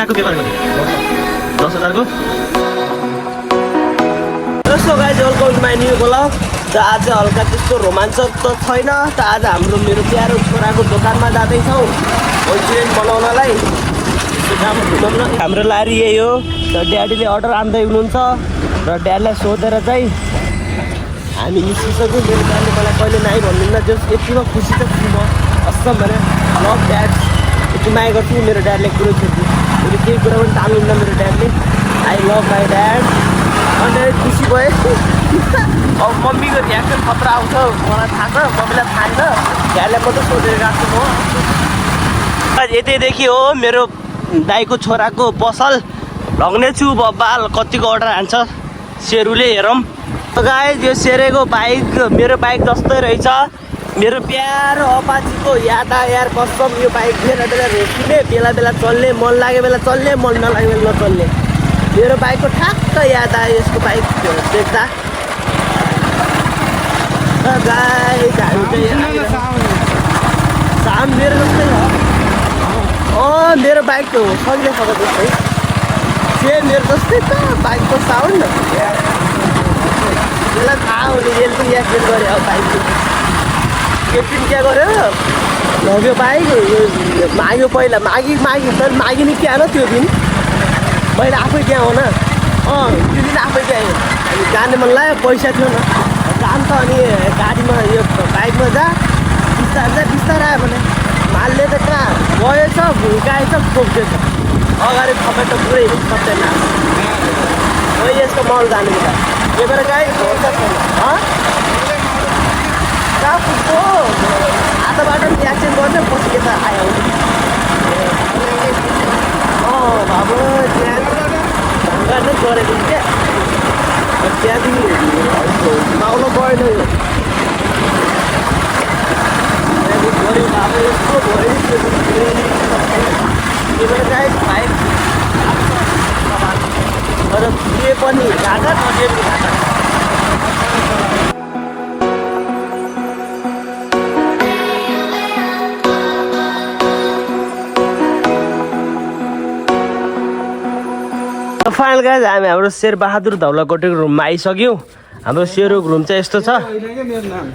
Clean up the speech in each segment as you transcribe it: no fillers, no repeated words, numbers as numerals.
10,000 को so guys welcome to my new blog. त आज हल्का त्यस्तो रोमाञ्चक त छैन। त आज हाम्रो मेरो प्यारो छोराको दोकानमा जाँदैछौँ इन्सुरेन्स बनाउनलाई। हाम्रो लारी यही हो। त ड्याडीले अर्डर आन्दै हुनुहुन्छ र ड्याडीलाई सोधेर चाहिँ हामी निस्किसक्यौँ। मेरो ड्याडीले मलाई कहिले नाइ भन्नुहुन्न, जस यतिमा खुसी त छु म असम भने लभ ड्याड यति माया गर्छु। मेरो ड्याडले कुरो सोध्छु, मेरो केही कुरा पनि टाल्नुहुन्न मेरो ड्याडले। I love my dad. अन्त खुसी भएँ। अब मम्मीको रियाक्सन खतरा आउँछ मलाई थाहा छ, मम्मीलाई थाहा छैन। ड्याडलाई मात्रै सोधेर गएको छु म। यतैदेखि हो मेरो दाइको छोराको पसल लग्नेछु। बब्बाल कतिको अर्डर हान्छ सेरुले हेरौँ। गाइस यो सेरेको बाइक मेरो बाइक जस्तै रहेछ। मेरो प्यारो अपाचीको याद आयो यार कसम। यो बाइक बेला बेला रोकिने, बेला बेला चल्ने, मन लाग्यो बेला चल्ने, मन नलाग्यो बेला नचल्ने। मेरो बाइकको ठ्याक्क याद आयो यसको बाइक देख्दा। गाइस हामी चाहिँ साउन्ड मेरो जस्तै हो। मेरो बाइक त हो सजिलै छ जस्तै सेम मेरो जस्तै त बाइकको साउन्ड। त्यसलाई थाहा हुने रेल पनि एक्सिडेन्ट गऱ्यो अब बाइकको। एकदिन के गर्यो लग्यो बाइक माग्यो, पहिला मागी तर मागिने क्या हो त्यो दिन मैले आफै क्या हो न। त्यो दिन आफै क्या हामी जाने मन लाग्यो, पैसा थियो न जान त। अनि गाडीमा यो बाइकमा जा बिस्तारै आयो भने मालले त कहाँ गएछ भुल्काएछ ठोक्दैछ। अगाडि तपाईँ त पुरै सक्दैन है यसको मल जानु त। त्यही भएर गाई भरोसा छैन। कहाँ पुग्छौ आधा बाटो एक्सिडेन्ट गर्छ पछि यता आयो। बाबु त्यहाँ नै गरेको क्या त्यहाँदेखि माउलो गएन यो गऱ्यो बाबु यस्तो भयो। त्यो भएर गाइस बाइक तर जे पनि घाटा नदिए पनि घाटा। फाइनल गाइस हामी हाम्रो शेरबहादुर धौलाकोटेको रुममा आइसक्यौँ। हाम्रो सेरुको रुम चाहिँ यस्तो छ।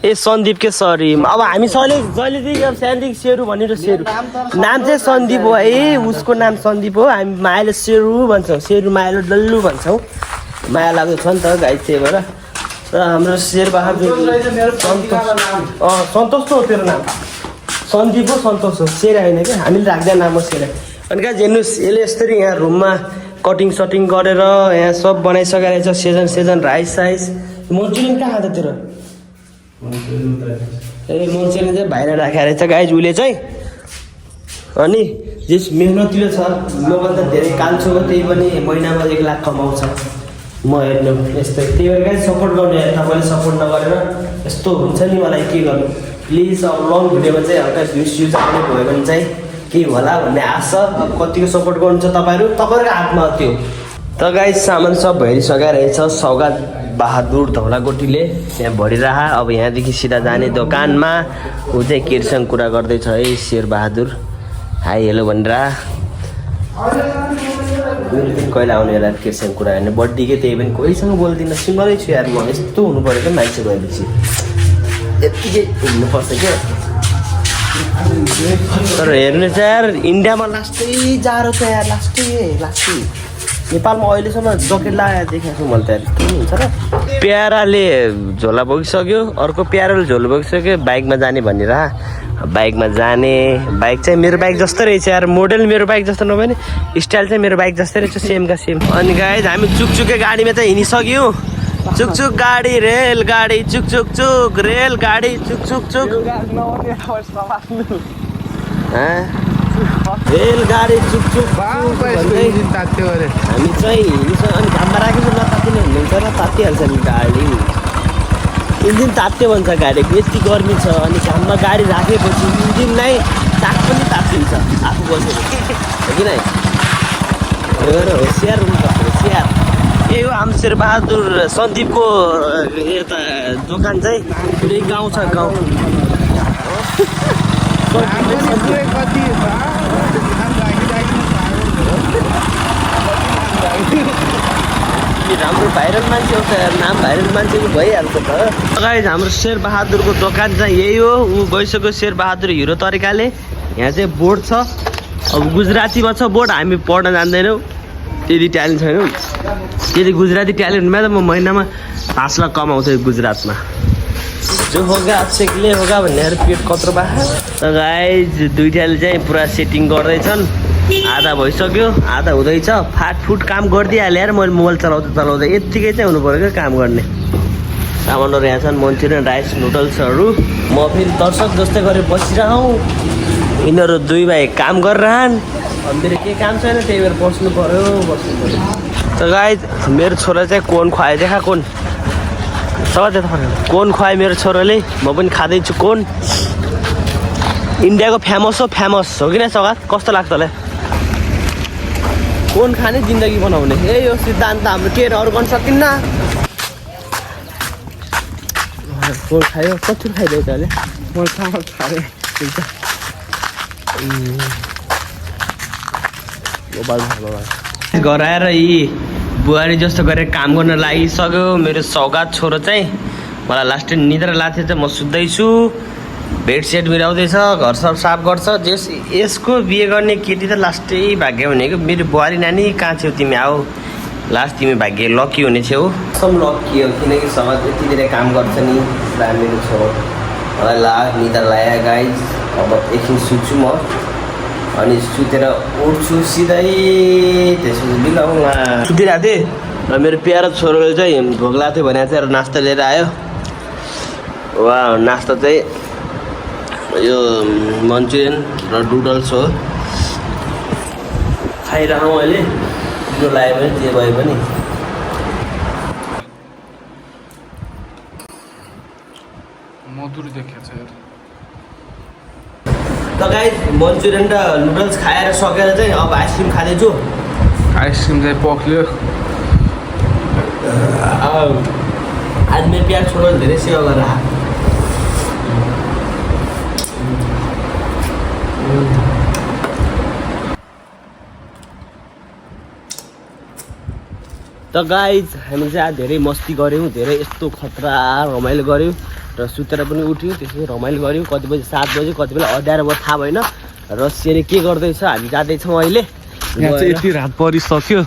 ए सन्दीप के सरी अब हामी जहिलेदेखि अब सानोदेखि सेरु भनेर सेरु नाम चाहिँ सन्दीप हो है। उसको नाम सन्दीप हो। हामी मायाले सेरु भन्छौँ, सेरु मायाले डल्लु भन्छौँ। माया लाग्दो छ नि त गाई त्यही भएर। र हाम्रो शेरबहादुर सन्तोष त हो तेरो नाम सन्दीप हो सन्तोष हो सेर होइन क्या। हामीले राख्दैन नाम हो सेर। अनि कहाँ हेर्नुहोस् यसले यसरी यहाँ रुममा कटिङ सटिङ गरेर यहाँ सब बनाइसकेर रहेछ। सेजन राइस मन्चुरियन कहाँ खाँदा तेरो मन्चुरियन चाहिँ बाहिर राखेर रहेछ गाइज उसले चाहिँ। अनि जस मेहनतिलो छ मभन्दा धेरै कान्छो हो, त्यही पनि महिनामा 1 लाख कमाउँछ। म हेर्नु यस्तै। त्यही भएर गाइज सपोर्ट गर्नु हेर। तपाईँले सपोर्ट नगरेर यस्तो हुन्छ नि मलाई के गर्नु। प्लिज अब लङ भिडियोमा चाहिँ हल्का भ्युज आउने भयो भने चाहिँ के होला भन्ने आशा। अब कतिको सपोर्ट गर्नुहुन्छ तपाईँहरूको हातमा त्यो। त गाइस सामान सब भइसकेको रहेछ। सौगात बहादुर धौलाकोटीले त्यहाँ भरिरह। अब यहाँदेखि सिधा जाने दोकानमा। ऊ चाहिँ केटीसँग कुरा गर्दैछ है शेरबहादुर। हाई हेलो भनेर कहिले आउने होला केटीसँग कुरा गर्ने बर्थडे के। त्यही पनि कोहीसँग बोल्दिनँ, सिङ्गलै छु यार म। यस्तो हुनु पऱ्यो क्या मान्छे भएपछि यत्तिकै हिँड्नुपर्छ क्या। तर हेर्नुहोस् यार इन्डियामा लास्टै जाडो छ यार। लास्टै नेपालमा अहिलेसम्म ज्याकेट लगाएर देखेको छु मैले त यार। के हुन्छ र प्याराले झोला बोकिसक्यो, अर्को प्याराले झोला बोकिसक्यो बाइकमा जाने भनेर। बाइकमा जाने बाइक चाहिँ मेरो बाइक जस्तै रहेछ यार। मोडल मेरो बाइक जस्तो नभए नि स्टाइल चाहिँ मेरो बाइक जस्तै रहेछ सेमका सेम। अनि गाइस हामी चुकचुके गाडीमा चाहिँ हिँडिसक्यौँ। चुकचुक गाडी रेलगाडी चुक रेलगाडी चुक रेलगाडी चुक हामी चाहिँ अनि घाममा राखेको नतातिने हुनुहुन्छ र तातिहाल्छ नि गाडी। इन्जिन तात्यो भन्छ गाडीको यति गर्मी छ। अनि घाममा गाडी राखेपछि इन्जिन नै चाक पनि तात्तिन्छ आफू बसेर हो कि नै। होसियार हुनुपर्छ होसियार। यही हो हाम्रो शेरबहादुर सन्दीपको यता दोकान चाहिँ पुरै गाउँ छ गाउँ। राम्रो भाइरल मान्छे हो त यार, नाम भाइरल मान्छेको भइहाल्छ त। गाइस हाम्रो शेरबहादुरको दोकान चाहिँ यही हो। ऊ गइसक्यो शेरबहादुर हिरो तरिकाले। यहाँ चाहिँ बोर्ड छ, अब गुजरातीमा छ बोर्ड, हामी पढ्न जान्दैनौँ, त्यति ट्यालेन्ट छैनौँ। त्यति गुजराती ट्यालेन्टमा त म महिनामा 5 लाख कमाउँछु गुजरातमा। जो होगा आपसे के लिए होगा भनेर पेट कत्रो बाखा। त गाइस दुईटाले चाहिँ पुरा सेटिङ गर्दैछन्। आधा भइसक्यो, आधा हुँदैछ। फाटफुट काम गरिदिइहालेँ यार मैले मोबाइल चलाउँदा यत्तिकै चाहिँ हुनु पऱ्यो क्या काम गर्ने। सामानहरू यहाँ छन्, मन्चुरियन, राइस, नुडल्सहरू। म फेरि दर्शक जस्तै गरेर बसिरहँ। यिनीहरू दुई भाइ काम गरिरहन्। अब मेरो केही काम छैन, त्यही भएर बस्नु पऱ्यो। त गाइस मेरो छोरा चाहिँ कोन खुवायो देखा, कोन कोन खुवायो मेरो छोराले। म पनि खाँदैछु कोन। इन्डियाको फेमस हो कि नै सगात? कस्तो लाग्छ होला कोन खाने जिन्दगी बनाउने? यही हो सिद्धान्त हाम्रो। के अरू गर्न सकिन्न। कोन खायो? कति खाइदियो त अहिले? गराएर यी बुहारी जस्तो गरेर काम गर्न लागिसक्यो। मेरो सौगात छोरो चाहिँ मलाई लास्ट निद्रा लाग्थ्यो चाहिँ म सुत्दैछु। बेडसेट मिलाउँदैछ, घर सब साफ गर्छ। यसको बिहे गर्ने केटी त लास्टै भाग्य हुने कि। मेरो बुहारी नानी कहाँ छेउ तिमी? आऊ लास्ट तिमी भाग्य लकी हुने छेउ। सब लकी हो किनकि सगात यति धेरै काम गर्छ नि। मेरो छोरो मलाई निद्रा लाग्यो गाइस। अब एकछिन सुत्छु म, अनि सुतेर उठ्छु सिधै। त्यसपछि बिलाउँला सुतिरहेको थिएँ र मेरो प्यारो छोरोले चाहिँ भोक लाग्थ्यो भने चाहिँ नास्ता लिएर आयो। वा नास्ता चाहिँ यो मन्चुरियन र नुडल्स हो। खाइरहँ अहिले, जो लाग्यो भने जे भए पनि। मधुर देखेछ यार। त गाइस मन्चुरियन र नुडल्स खाएर सकेर चाहिँ अब आइसक्रिम खाँदैछु। आइसक्रिम चाहिँ पक्ल्यो। आज मेरो प्याज छोरोले धेरै सेवा गरेर त गाइज हामी चाहिँ आज धेरै मस्ती गऱ्यौँ, धेरै यस्तो खतरा रमाइलो गऱ्यौँ र सुतेर पनि उठ्यौँ। त्यसपछि रमाइलो गऱ्यौँ। कति बजी 7 बजी, कति बेला अँध्यारो भयो थाहा भएन। र सेरी के गर्दैछ हामी जाँदैछौँ अहिले। यहाँ चाहिँ यति रात परिसक्यो।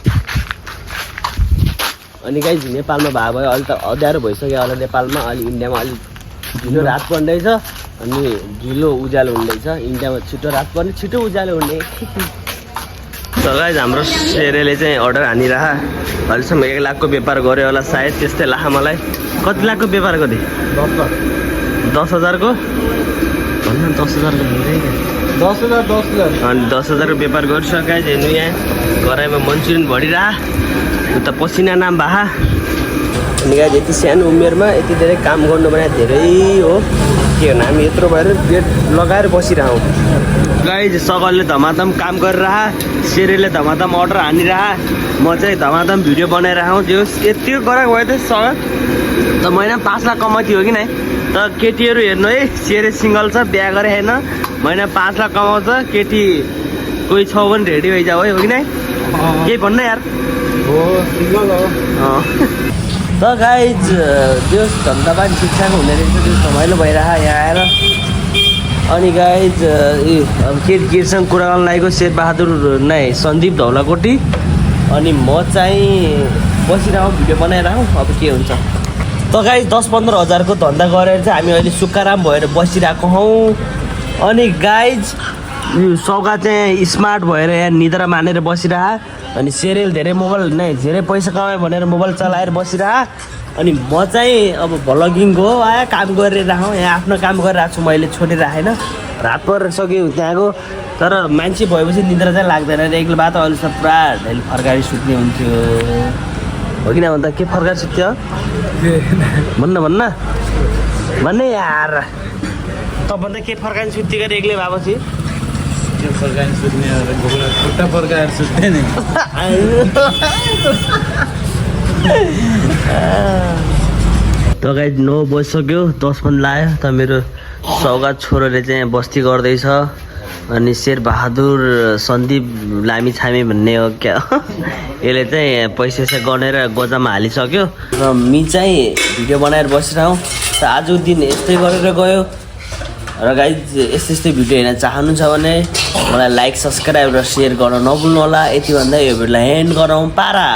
अनि गाइज नेपालमा भए भयो अहिले त अँध्यारो भइसक्यो होला नेपालमा। अलि इन्डियामा अलिक ढिलो रात पर्दैछ, अनि ढिलो उज्यालो हुँदैछ। इन्डियामा छिटो रात पर्ने, छिटो उज्यालो हुने। त गाइज हाम्रो सेरेले चाहिँ अर्डर हानिरह। अहिलेसम्म 1 लाखको व्यापार गऱ्यो होला सायद, त्यस्तै लाख मलाई। कति लाखको व्यापार गरे? 10,000को भन्नु। 10,000को धेरै क्या। 10,000 अनि 10,000को व्यापार गरिसक्यो गाइज। हेर्नु यहाँ कराईमा मन्चुरियन भरिरह, उता पसिना नाम बाहा। अनि गाइज यति सानो उमेरमा यति धेरै काम गर्नु भने धेरै हो। के भन्नु, हामी यत्रो भएर बेड लगाएर बसिरहँ। गाइज सगरले धमाधम काम गरिरह, सेरेले धमाधम अर्डर हानिरह, म चाहिँ धमाधम भिडियो बनाइरहँ। जो यतिको गराएको भयो त सगर त महिना 5 लाख कमाउँथ्यो हो कि नै। त केटीहरू हेर्नु है, सेरे सिङ्गल छ, बिहा गरे होइन, महिना 5 लाख कमाउँछ। केटी कोही छ भने रेडी भइजाऊ है, हो कि नै? केही भन्नु यार। हो सिङ्गल हो। त गाइज त्यो धन्दाबाद ठिकठाक हुँदो रहेछ, त्यो रमाइलो भइरह यहाँ आएर। अनि गाइज अब केटीसँग कुरा गर्न लागेको शेरबहादुर नै सन्दीप धौलाकोटी। अनि म चाहिँ बसिरहँ, भिडियो बनाइरहँ। अब के हुन्छ। त गाइज 10-15 हजारको धन्दा गरेर चाहिँ हामी अहिले सुक्खाराम भएर बसिरहेको हौँ। अनि गाइज यो सौगा चाहिँ स्मार्ट भएर यहाँ निद्रा मानेर बसिरह। अनि सेरेल धेरै मोबाइल नै धेरै पैसा कमायो भनेर मोबाइल चलाएर बसिरह। अनि म चाहिँ अब भ्लगिङको आयो, काम गरिरहेको। यहाँ आफ्नो काम गरिरहेको छु मैले, छोडिराखेन। रात परेर सक्यो त्यहाँको। तर मान्छे भएपछि निद्रा चाहिँ लाग्दैन। एक्लो भए त अहिले सब पुरा ढेली फर्काएर सुत्ने हुन्थ्यो, हो कि न? भन्दा के फर्काएर सुत्थ्यो भन्ने यार। तपाईँले के फर्काएर सुत्थ्यो गरे एक्लै भएपछि? फर्काएर सुत्ने खुट्टा फर्काएर सुत्ने नि। त गाइज 9 बजिसक्यो, 10 पनि लाग्यो। त मेरो सौगात छोरोले चाहिँ बस्ती गर्दैछ। अनि शेरबहादुर सन्दीप लामिछामे भन्ने हो क्या यसले चाहिँ पैसा गनेर गोजामा हालिसक्यो र मी चाहिँ भिडियो बनाएर बसिरहँ त आजको दिन यस्तै गरेर गयो र गाइज यस्तै भिडियो हेर्न चाहनुहुन्छ भने मलाई लाइक सब्सक्राइब र सेयर गर्न नभुल्नु होला। यति भन्दा यो भिडियोलाई एन्ड गरौँ पारा।